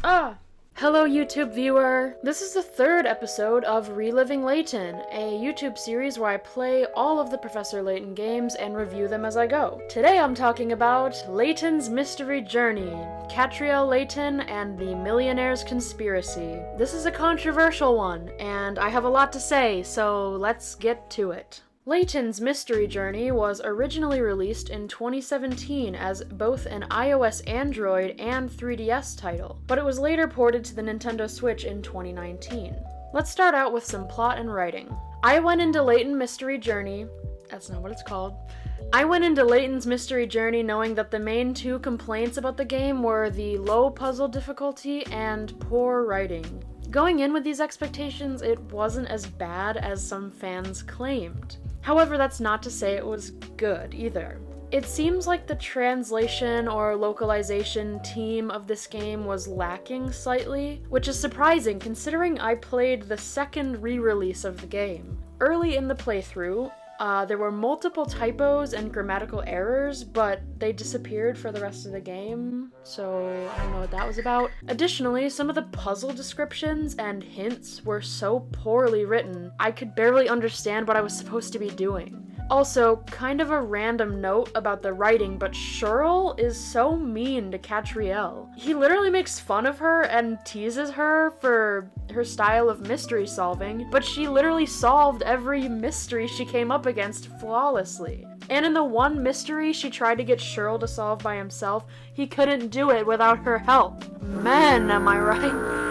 Hello YouTube viewer! This is the third episode of Reliving Layton, a YouTube series where I play all of the Professor Layton games and review them as I go. Today I'm talking about Layton's Mystery Journey, Catriel Layton and the Millionaire's Conspiracy. This is a controversial one, and I have a lot to say, so let's get to it. Layton's Mystery Journey was originally released in 2017 as both an iOS Android and 3DS title, but it was later ported to the Nintendo Switch in 2019. Let's start out with some plot and writing. I went into Layton's Mystery Journey knowing that the main two complaints about the game were the low puzzle difficulty and poor writing. Going in with these expectations, it wasn't as bad as some fans claimed. However, that's not to say it was good either. It seems like the translation or localization team of this game was lacking slightly, which is surprising considering I played the second re-release of the game. Early in the playthrough, there were multiple typos and grammatical errors, but they disappeared for the rest of the game, so I don't know what that was about. Additionally, some of the puzzle descriptions and hints were so poorly written, I could barely understand what I was supposed to be doing. Also, kind of a random note about the writing, but Shirl is so mean to Catriel. He literally makes fun of her and teases her for her style of mystery solving, but she literally solved every mystery she came up against flawlessly. And in the one mystery she tried to get Shirl to solve by himself, he couldn't do it without her help. Man, am I right?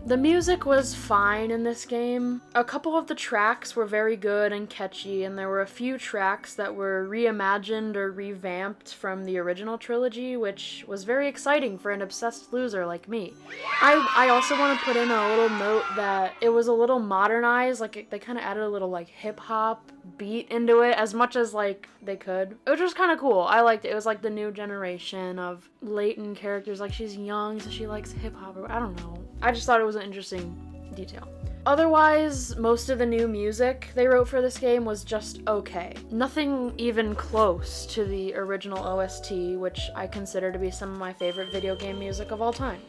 The music was fine in this game. A couple of the tracks were very good and catchy, and there were a few tracks that were reimagined or revamped from the original trilogy, which was very exciting for an obsessed loser like me. I also want to put in a little note that it was a little modernized, like they kind of added a little like hip-hop beat into it as much as like they could, which was kind of cool. I liked it. It was like the new generation of Layton characters, like she's young so she likes hip-hop, or I don't know. I just thought it was an interesting detail. Otherwise, most of the new music they wrote for this game was just okay. Nothing even close to the original OST, which I consider to be some of my favorite video game music of all time.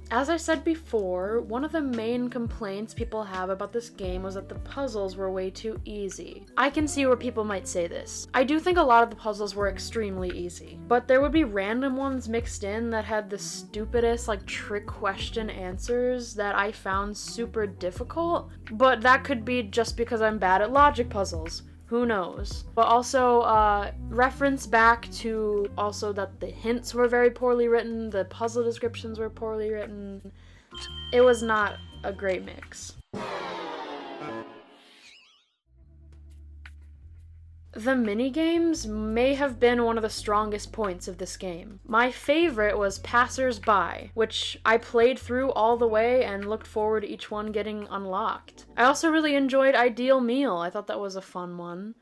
As I said before, one of the main complaints people have about this game was that the puzzles were way too easy. I can see where people might say this. I do think a lot of the puzzles were extremely easy, but there would be random ones mixed in that had the stupidest, like, trick question answers that I found super difficult, but that could be just because I'm bad at logic puzzles. Who knows? But also, reference back to also that the hints were very poorly written, the puzzle descriptions were poorly written. It was not a great mix. The minigames may have been one of the strongest points of this game. My favorite was Passers-by, which I played through all the way and looked forward to each one getting unlocked. I also really enjoyed Ideal Meal. I thought that was a fun one.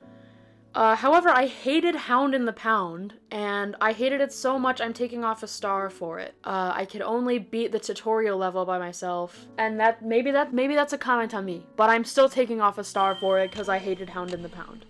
However, I hated Hound in the Pound, and I hated it so much I'm taking off a star for it. I could only beat the tutorial level by myself, and maybe that's a comment on me, but I'm still taking off a star for it because I hated Hound in the Pound.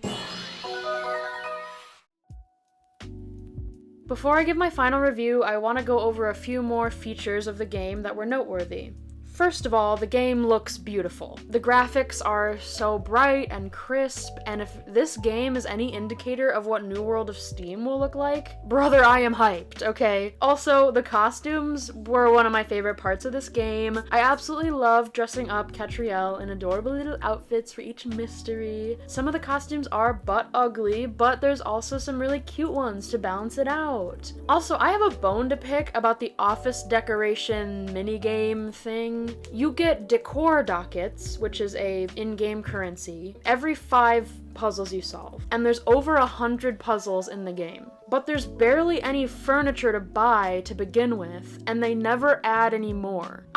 Before I give my final review, I want to go over a few more features of the game that were noteworthy. First of all, the game looks beautiful. The graphics are so bright and crisp, and if this game is any indicator of what New World of Steam will look like, brother, I am hyped, okay? Also, the costumes were one of my favorite parts of this game. I absolutely love dressing up Catriel in adorable little outfits for each mystery. Some of the costumes are butt ugly, but there's also some really cute ones to balance it out. Also, I have a bone to pick about the office decoration minigame thing. You get decor dockets, which is a in-game currency, every 5 puzzles you solve, and there's over 100 puzzles in the game. But there's barely any furniture to buy to begin with, and they never add any more.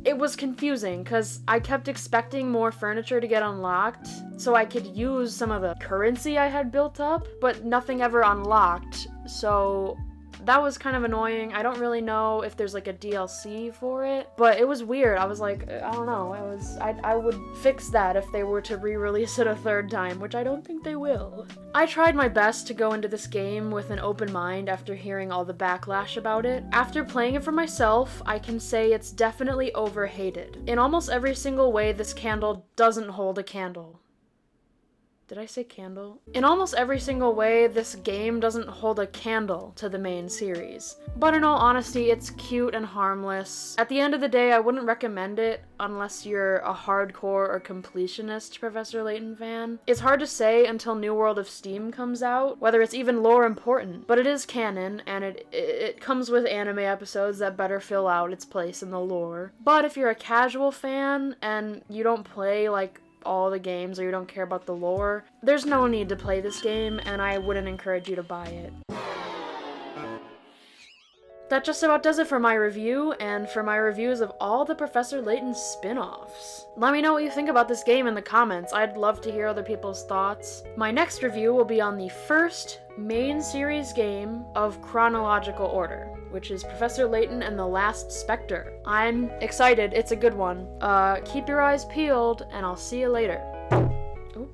It was confusing, because I kept expecting more furniture to get unlocked, so I could use some of the currency I had built up, but nothing ever unlocked, so That was kind of annoying. I don't really know if there's like a DLC for it, but it was weird. I was like, I don't know. I would fix that if they were to re-release it a third time, which I don't think they will. I tried my best to go into this game with an open mind after hearing all the backlash about it. After playing it for myself, I can say it's definitely overhated. In almost every single way, this candle doesn't hold a candle. Did I say candle? In almost every single way, this game doesn't hold a candle to the main series. But in all honesty, it's cute and harmless. At the end of the day, I wouldn't recommend it unless you're a hardcore or completionist Professor Layton fan. It's hard to say until New World of Steam comes out, whether it's even lore important, but it is canon, and it comes with anime episodes that better fill out its place in the lore. But if you're a casual fan, and you don't play, like, all the games or you don't care about the lore, there's no need to play this game, and I wouldn't encourage you to buy it. That just about does it for my review, and for my reviews of all the Professor Layton spin-offs. Let me know what you think about this game in the comments. I'd love to hear other people's thoughts. My next review will be on the first main series game of chronological order, which is Professor Layton and the Last Spectre. I'm excited, it's a good one. Keep your eyes peeled, and I'll see you later. Ooh.